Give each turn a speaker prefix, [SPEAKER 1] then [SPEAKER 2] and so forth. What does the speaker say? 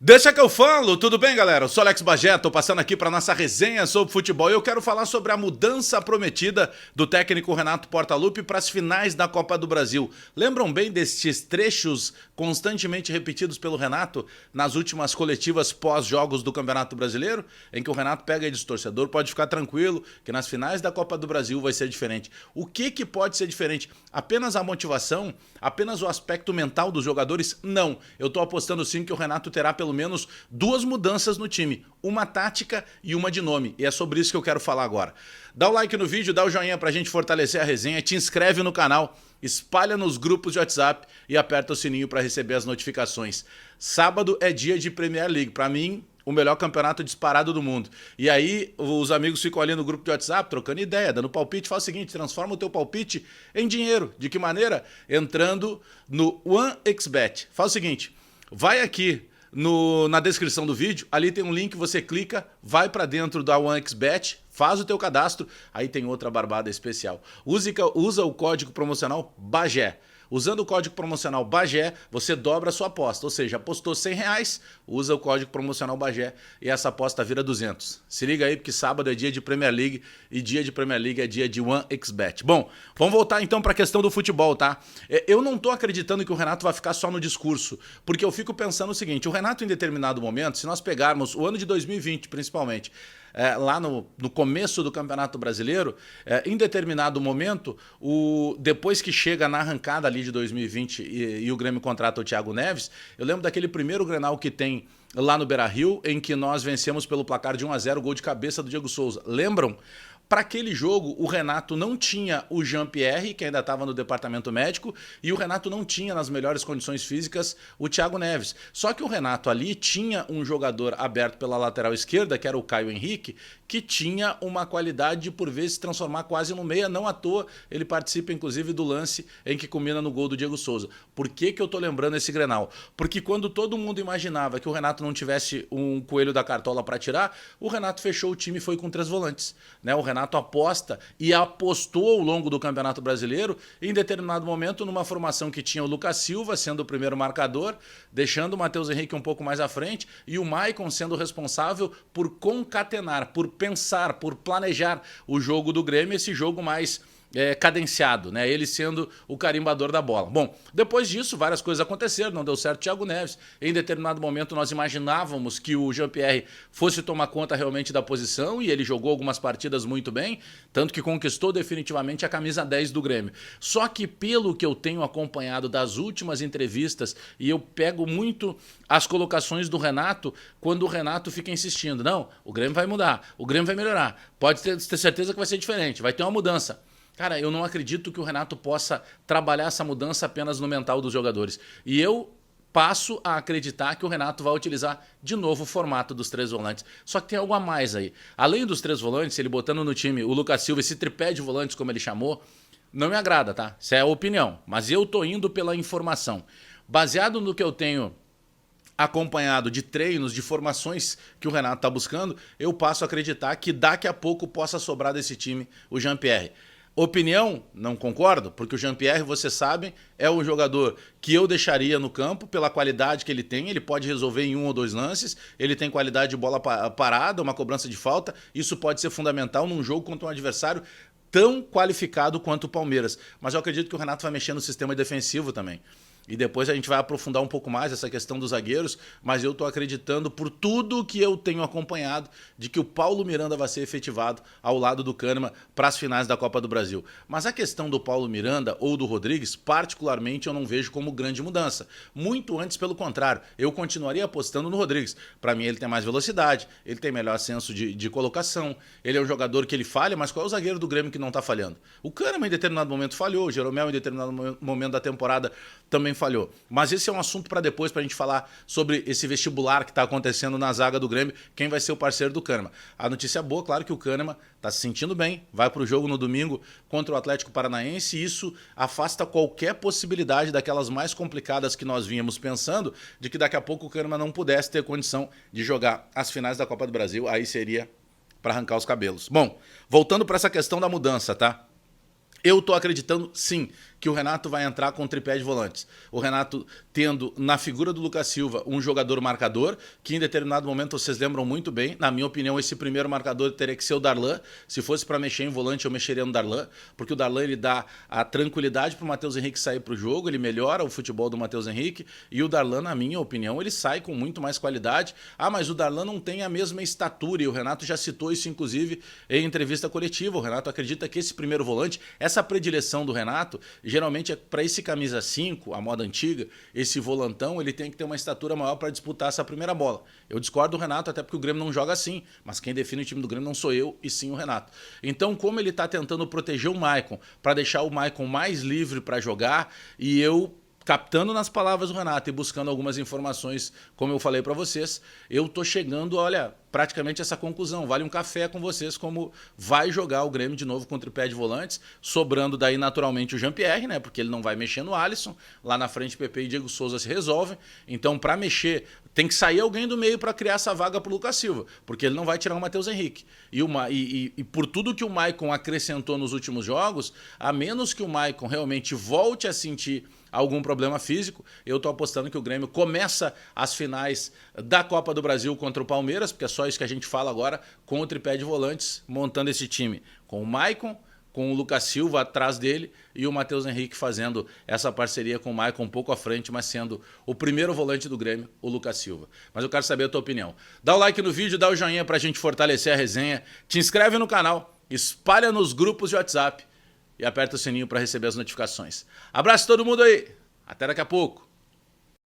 [SPEAKER 1] Deixa que eu falo, tudo bem, galera? Eu sou Alex Bagé, tô passando aqui para nossa resenha sobre futebol e eu quero falar sobre a mudança prometida do técnico Renato Portaluppi para as finais da Copa do Brasil. Lembram bem destes trechos constantemente repetidos pelo Renato nas últimas coletivas pós-jogos do Campeonato Brasileiro? Em que o Renato pega e diz, torcedor, pode ficar tranquilo que nas finais da Copa do Brasil vai ser diferente. O que pode ser diferente? Apenas a motivação? Apenas o aspecto mental dos jogadores? Não. Eu tô apostando sim que o Renato terá pelo menos duas mudanças no time, uma tática e uma de nome, e é sobre isso que eu quero falar agora. Dá o like no vídeo, dá o joinha pra gente fortalecer a resenha, te inscreve no canal, espalha nos grupos de WhatsApp e aperta o sininho para receber as notificações. Sábado é dia de Premier League, pra mim o melhor campeonato disparado do mundo. E aí os amigos ficam ali no grupo de WhatsApp trocando ideia, dando palpite. Fala o seguinte, transforma o teu palpite em dinheiro. De que maneira? Entrando no OneXBet. Fala o seguinte, vai aqui na descrição do vídeo, ali tem um link, você clica, vai para dentro da OneXBet, faz o teu cadastro, aí tem outra barbada especial. Usa o código promocional BAGÉ. Usando o código promocional BAGÉ, você dobra a sua aposta, ou seja, apostou R$100, usa o código promocional BAGÉ e essa aposta vira 200. Se liga aí porque sábado é dia de Premier League e dia de Premier League é dia de OneXBet. Bom, vamos voltar então para a questão do futebol, tá? Eu não tô acreditando que o Renato vai ficar só no discurso, porque eu fico pensando o seguinte, o Renato em determinado momento, se nós pegarmos o ano de 2020 principalmente, lá no começo do Campeonato Brasileiro, em determinado momento, depois que chega na arrancada ali de 2020 e o Grêmio contrata o Thiago Neves, eu lembro daquele primeiro Grenal que tem lá no Beira-Rio, em que nós vencemos pelo placar de 1-0, gol de cabeça do Diego Souza. Lembram? Para aquele jogo, o Renato não tinha o Jean-Pierre, que ainda estava no departamento médico, e o Renato não tinha, nas melhores condições físicas, o Thiago Neves. Só que o Renato ali tinha um jogador aberto pela lateral esquerda, que era o Caio Henrique, que tinha uma qualidade de, por vezes, se transformar quase no meia. Não à toa, ele participa, inclusive, do lance em que culmina no gol do Diego Souza. Por que eu tô lembrando esse Grenal? Porque quando todo mundo imaginava que o Renato não tivesse um coelho da cartola para tirar, o Renato fechou o time e foi com 3 volantes. Né? O Renato aposta e apostou ao longo do Campeonato Brasileiro, em determinado momento, numa formação que tinha o Lucas Silva sendo o primeiro marcador, deixando o Matheus Henrique um pouco mais à frente e o Maicon sendo responsável por concatenar, por pensar, por planejar o jogo do Grêmio, esse jogo mais cadenciado, né? Ele sendo o carimbador da bola. Bom, depois disso, várias coisas aconteceram, não deu certo o Thiago Neves. Em determinado momento, nós imaginávamos que o Jean-Pierre fosse tomar conta realmente da posição e ele jogou algumas partidas muito bem, tanto que conquistou definitivamente a camisa 10 do Grêmio. Só que pelo que eu tenho acompanhado das últimas entrevistas, e eu pego muito as colocações do Renato, quando o Renato fica insistindo, não, o Grêmio vai mudar, o Grêmio vai melhorar, pode ter certeza que vai ser diferente, vai ter uma mudança. Cara, eu não acredito que o Renato possa trabalhar essa mudança apenas no mental dos jogadores. E eu passo a acreditar que o Renato vai utilizar de novo o formato dos 3 volantes. Só que tem algo a mais aí. Além dos 3 volantes, ele botando no time o Lucas Silva, esse tripé de volantes, como ele chamou, não me agrada, tá? Isso é a opinião. Mas eu tô indo pela informação. Baseado no que eu tenho acompanhado de treinos, de formações que o Renato tá buscando, eu passo a acreditar que daqui a pouco possa sobrar desse time o Jean-Pierre. Opinião, não concordo, porque o Jean-Pierre, vocês sabem, é um jogador que eu deixaria no campo pela qualidade que ele tem, ele pode resolver em 1 ou 2 lances, ele tem qualidade de bola parada, uma cobrança de falta, isso pode ser fundamental num jogo contra um adversário tão qualificado quanto o Palmeiras. Mas eu acredito que o Renato vai mexer no sistema defensivo também. E depois a gente vai aprofundar um pouco mais essa questão dos zagueiros, mas eu estou acreditando, por tudo que eu tenho acompanhado, de que o Paulo Miranda vai ser efetivado ao lado do Kahneman para as finais da Copa do Brasil. Mas a questão do Paulo Miranda ou do Rodrigues, particularmente, eu não vejo como grande mudança. Muito antes, pelo contrário, eu continuaria apostando no Rodrigues. Para mim, ele tem mais velocidade, ele tem melhor senso de colocação, ele é um jogador que ele falha, mas qual é o zagueiro do Grêmio que não está falhando? O Kahneman, em determinado momento, falhou, o Jeromel, em determinado momento da temporada, também falhou. Mas esse é um assunto para depois, para a gente falar sobre esse vestibular que está acontecendo na zaga do Grêmio, quem vai ser o parceiro do Kahneman. A notícia boa, claro que o Kahneman está se sentindo bem, vai para o jogo no domingo contra o Atlético Paranaense e isso afasta qualquer possibilidade daquelas mais complicadas que nós vínhamos pensando, de que daqui a pouco o Kahneman não pudesse ter condição de jogar as finais da Copa do Brasil, aí seria para arrancar os cabelos. Bom, voltando para essa questão da mudança, tá? Eu tô acreditando, sim, que o Renato vai entrar com o tripé de volantes. O Renato tendo na figura do Lucas Silva um jogador marcador, que em determinado momento vocês lembram muito bem. Na minha opinião, esse primeiro marcador teria que ser o Darlan. Se fosse para mexer em volante, eu mexeria no Darlan, porque o Darlan ele dá a tranquilidade para o Matheus Henrique sair para o jogo, ele melhora o futebol do Matheus Henrique, e o Darlan, na minha opinião, ele sai com muito mais qualidade. Ah, mas o Darlan não tem a mesma estatura, e o Renato já citou isso, inclusive, em entrevista coletiva. O Renato acredita que esse primeiro volante, essa predileção do Renato, geralmente é para esse camisa 5, a moda antiga, esse volantão, ele tem que ter uma estatura maior para disputar essa primeira bola. Eu discordo do Renato, até porque o Grêmio não joga assim, mas quem define o time do Grêmio não sou eu, e sim o Renato. Então, como ele está tentando proteger o Maicon, para deixar o Maicon mais livre para jogar, e eu, captando nas palavras do Renato e buscando algumas informações, como eu falei para vocês, eu tô chegando, olha, praticamente essa conclusão. Vale um café com vocês como vai jogar o Grêmio de novo com o tripé de volantes, sobrando daí naturalmente o Jean-Pierre, né? Porque ele não vai mexer no Alisson. Lá na frente, Pepe e Diego Souza se resolvem. Então, para mexer, tem que sair alguém do meio para criar essa vaga pro Lucas Silva, porque ele não vai tirar o Matheus Henrique. E por tudo que o Maicon acrescentou nos últimos jogos, a menos que o Maicon realmente volte a sentir algum problema físico, eu tô apostando que o Grêmio começa as finais da Copa do Brasil contra o Palmeiras, porque é só isso que a gente fala agora, com o tripé de volantes, montando esse time com o Maicon, com o Lucas Silva atrás dele e o Matheus Henrique fazendo essa parceria com o Maicon um pouco à frente, mas sendo o primeiro volante do Grêmio, o Lucas Silva. Mas eu quero saber a tua opinião. Dá o like no vídeo, dá o joinha pra gente fortalecer a resenha, te inscreve no canal, espalha nos grupos de WhatsApp e aperta o sininho para receber as notificações. Abraço a todo mundo aí, até daqui a pouco.